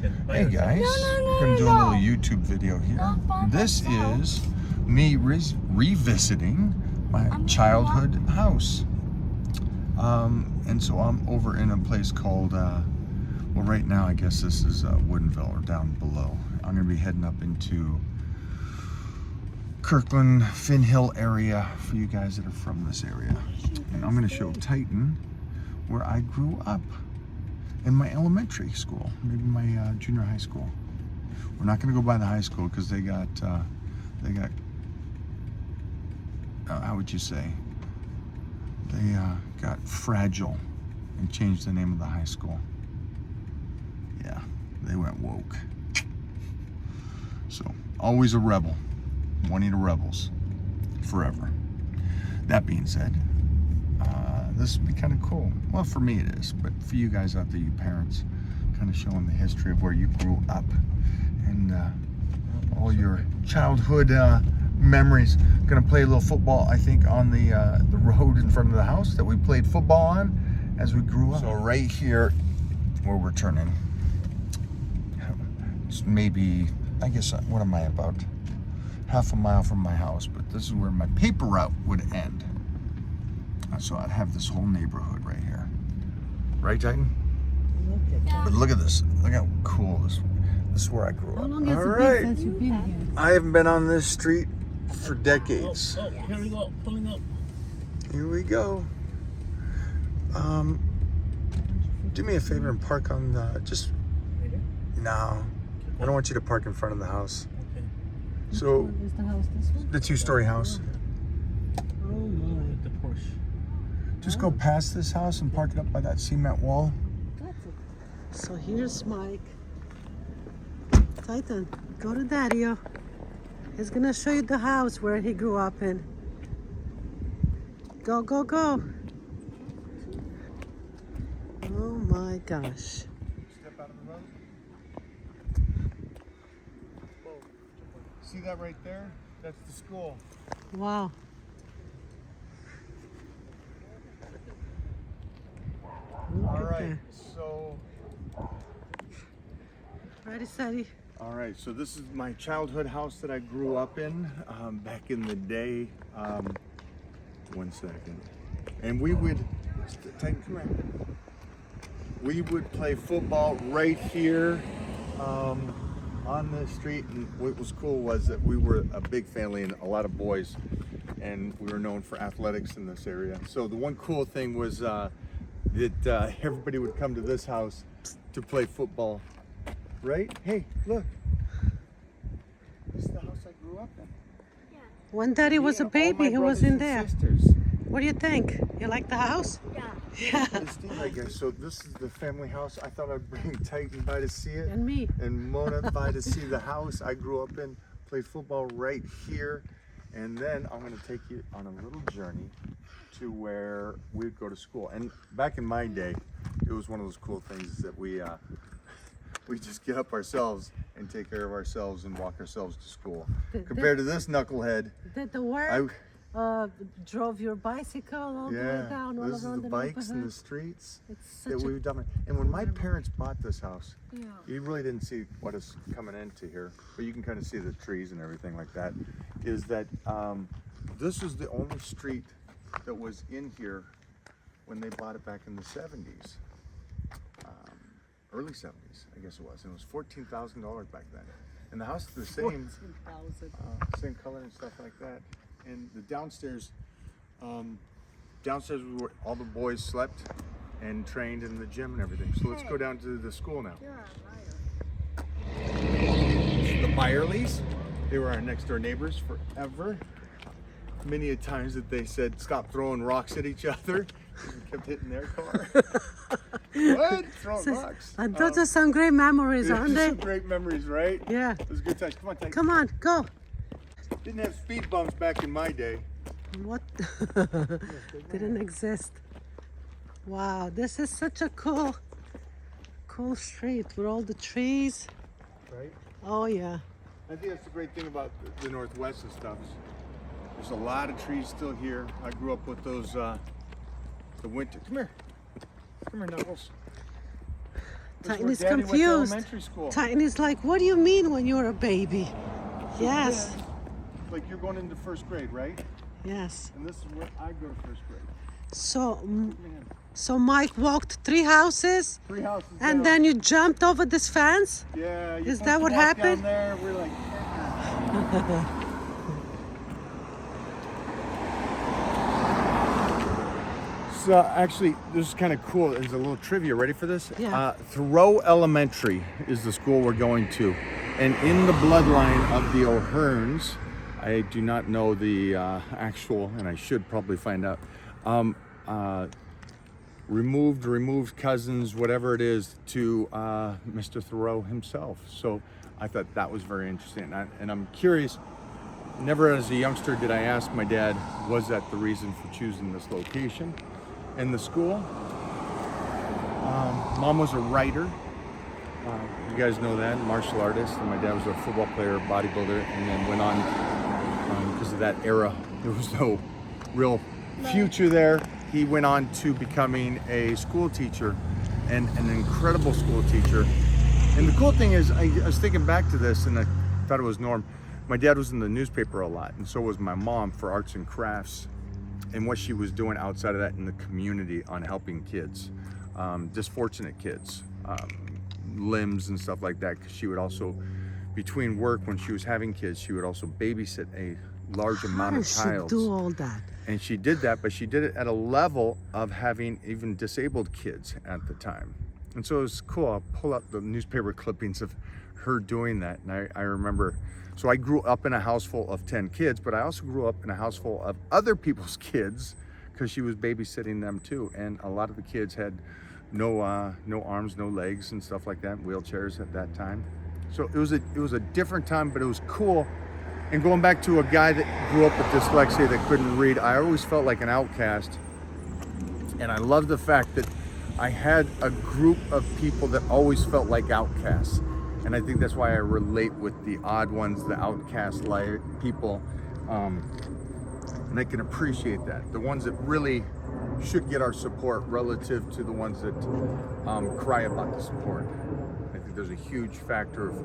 Hey guys, we're gonna do a little YouTube video here. This is me revisiting my childhood house. And so I'm over in a place called, well right now I guess this is Woodinville or down below. I'm gonna be heading up into Kirkland, Finn Hill area for you guys that are from this area. And I'm gonna show Titan where I grew up. In my elementary school, maybe my junior high school. We're not going to go by the high school because they got, how would you say? They got fragile and changed the name of the high school. Yeah, they went woke. So, always a rebel. Juanita Rebels. Forever. That being said, this would be kind of cool. Well, for me it is, but for you guys out there, you parents, kind of showing the history of where you grew up and all your childhood memories. Gonna play a little football, I think, on the road in front of the house that we played football on as we grew up. So right here, where we're turning, it's maybe, I guess, what am I, about half a mile from my house, but this is where my paper route would end. So I'd have this whole neighborhood right here. Right, Titan? Yeah. But look at this. Look how cool this is where I grew up. How long has it been since you've been here? I haven't been on this street for decades. Oh, here we go, pulling up. Here we go. Do me a favor and park on the, just, Right here? no. I don't want you to park in front of the house. Okay. So, Is the house this one? the two-story house. Oh my. The Porsche. Just go past this house and park it up by that cement wall. That's it. So here's Mike. Titan, go to Daddy-o. He's gonna show you the house where he grew up in. Go, go, go. Oh my gosh. Step out of the road. See that right there? That's the school. Wow. Look All at right, that. so. Ready, steady. All right, so this is my childhood house that I grew up in back in the day. 1 second. And we would, Titan, come here. We would play football right here on the street. And what was cool was that we were a big family and a lot of boys, and we were known for athletics in this area. So the one cool thing was that everybody would come to this house to play football. Right? Hey, look. This is the house I grew up in. When Daddy was a Yeah, all baby, my he was brothers in and there. sisters. What do you think? You like the house? Yeah. Christine, I guess. So this is the family house. I thought I'd bring Titan by to see it. And me. And Mona by to see the house I grew up in. Played football right here. And then I'm going to take you on a little journey to where we'd go to school. And back in my day, it was one of those cool things that we just get up ourselves and take care of ourselves and walk ourselves to school. Compared to this knucklehead, Did the work drove your bicycle all the way down all this is around the the bikes in the neighborhood? streets It's that such we've done. And when my parents bought this house, Yeah. you really didn't see what is coming into here, but you can kind of see the trees and everything like that. Is that this is the only street that was in here when they bought it back in the 70s, early 70s, I guess it was. And it was $14,000 back then. And the house is the same, 14,000. same color and stuff like that. And the downstairs, downstairs was where all the boys slept and trained in the gym and everything. So let's go down to the school now. The Byerleys, they were our next door neighbors forever. Many a times that they said, stop throwing rocks at each other. We kept hitting their car. What? Throwing rocks. Those are some great memories, aren't they? Some great memories, right? Yeah. It was a good time. Come on, Titan. Come on, go. Didn't have speed bumps back in my day. What? Didn't exist. Wow, this is such a cool street with all the trees. Right? Oh yeah. I think that's the great thing about the Northwest and stuff. There's a lot of trees still here. I grew up with those, the winter. Come here, Knuckles. That's Titan where is Daddy went to confused. elementary school. Titan is like, what do you mean when you're a baby? Yes. Yeah. Like you're going into first grade, right? Yes. And this is where I go to first grade. So, Man, so Mike walked 3 houses, 3 houses and down. then you jumped over this fence. Yeah. Is that what happened? Down there, we're like. So actually, this is kind of cool. There's a little trivia. Ready for this? Yeah. Thoreau Elementary is the school we're going to, and in the bloodline of the O'Hearns, I do not know the actual, and I should probably find out. Removed cousins, whatever it is, to Mr. Thoreau himself. So I thought that was very interesting, and I'm curious. Never as a youngster did I ask my dad, was that the reason for choosing this location and the school? Mom was a writer. You guys know that, martial artist, and my dad was a football player, bodybuilder, and then went on, because of that era, there was no real future there. He went on to becoming a school teacher, and an incredible school teacher. And the cool thing is, I was thinking back to this, and I thought it was Norm. My dad was in the newspaper a lot, and so was my mom, for arts and crafts, and what she was doing outside of that in the community on helping kids, dysfortunate kids, limbs and stuff like that. Because she would also, between work when she was having kids, she would also babysit a large amount How of does she child. do all that? And she did that, but she did it at a level of having even disabled kids at the time. And so it was cool. I'll pull up the newspaper clippings of her doing that. And I remember, so I grew up in a house full of 10 kids, but I also grew up in a house full of other people's kids, because she was babysitting them too. And a lot of the kids had no arms, no legs and stuff like that, wheelchairs at that time. So it was a different time, but it was cool. And going back to a guy that grew up with dyslexia that couldn't read, I always felt like an outcast. And I love the fact that I had a group of people that always felt like outcasts. And I think that's why I relate with the odd ones, the outcast-like people. And I can appreciate that. The ones that really should get our support relative to the ones that cry about the support. I think there's a huge factor of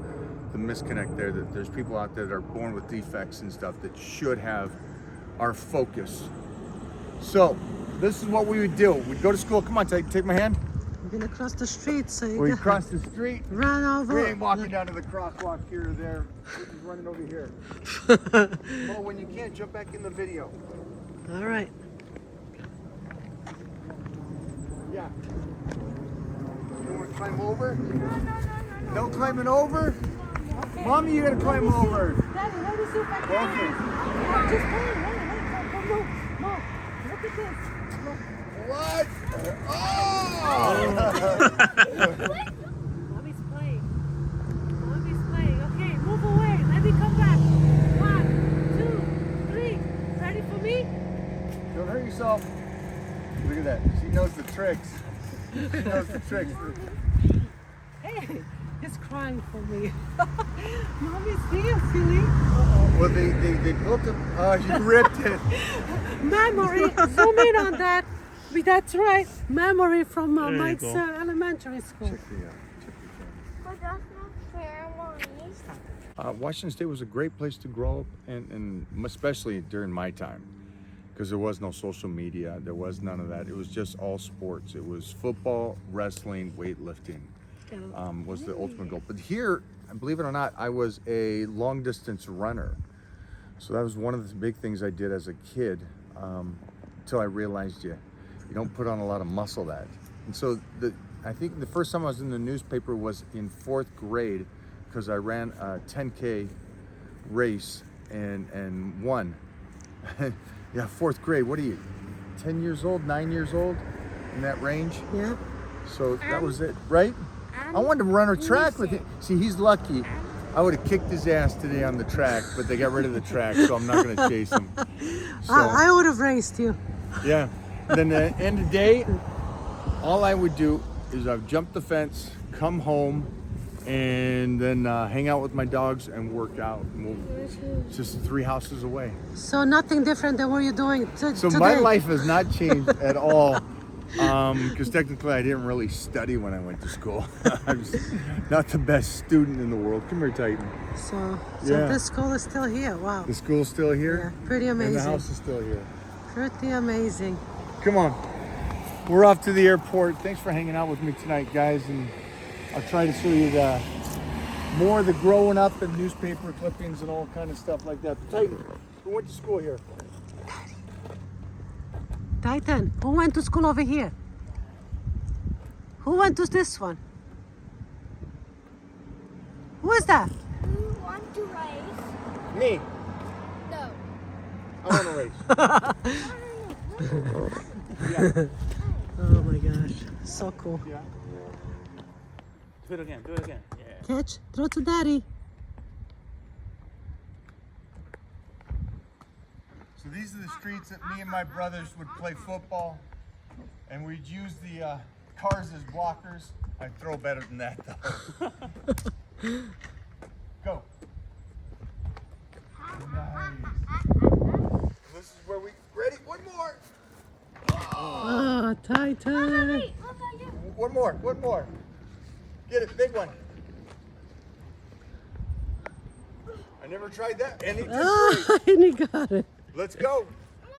the misconnect there, that there's people out there that are born with defects and stuff that should have our focus. So this is what we would do. We'd go to school. Come on, take my hand. We're gonna cross the street, so you We can cross the street. run over. We ain't walking down to the crosswalk here or there. We're just running over here. Well, when you can't, jump back in the video. All right. Yeah. You want to climb over? No climbing over? Okay. Mommy, you gotta climb over. Daddy, let me see if I can. Okay. No, just wait. No. Look at this. Look. What? Oh! Mommy's playing. Okay, move away. Let me come back. 1, 2, 3. Ready for me? Don't hurt yourself. Look at that. She knows the tricks. She knows the tricks. Hey, he's crying for me. Mommy's here, silly. Well, they built a. Oh, you ripped it. Memory. Zoom in on that. That's right. Memory from you Mike's go. elementary school. Check the But that's not fair, Mommy. Washington State was a great place to grow up, and especially during my time, because there was no social media, there was none of that. It was just all sports. It was football, wrestling, weightlifting was the ultimate goal. But here, believe it or not, I was a long distance runner. So that was one of the big things I did as a kid, until I realized you don't put on a lot of muscle that. And so I think the first time I was in the newspaper was in 4th grade, because I ran a 10K race and won. Yeah, 4th grade. What are you, 10 years old, 9 years old, in that range? Yeah. So that was it, right? I wanted to run a track with him. See, he's lucky. I would have kicked his ass today on the track, but they got rid of the track, so I'm not going to chase him. So, I would have raced you. yeah. Then at the end of the day, all I would do is I'd jump the fence, come home, and then hang out with my dogs and work out. And it's just 3 houses away. So nothing different than what you're doing So today. my life has not changed at all Because technically I didn't really study when I went to school. I was not the best student in the world. Come here, Titan. So Yeah. this school is still here. Wow. The school's still here. Yeah, pretty And the amazing. house is still here. Pretty amazing. Come on. We're off to the airport. Thanks for hanging out with me tonight, guys. And I'll try to show you more of the growing up and newspaper clippings and all kind of stuff like that. Titan, who went to school here? Titan, who went to school over here? Who went to this one? Who is that? You want to race? Me. No. I want to race. Yeah. Oh my gosh, so cool. Yeah. Do it again. Do it again. Yeah. Catch, throw to daddy. So these are the streets that me and my brothers would play football, and we'd use the cars as blockers. I'd throw better than that though. Go. Nice. This is where we ready. One more. Oh, Titan. One more. One more. Get it, big one. I never tried that. And he just Oh, and he got it. Let's go.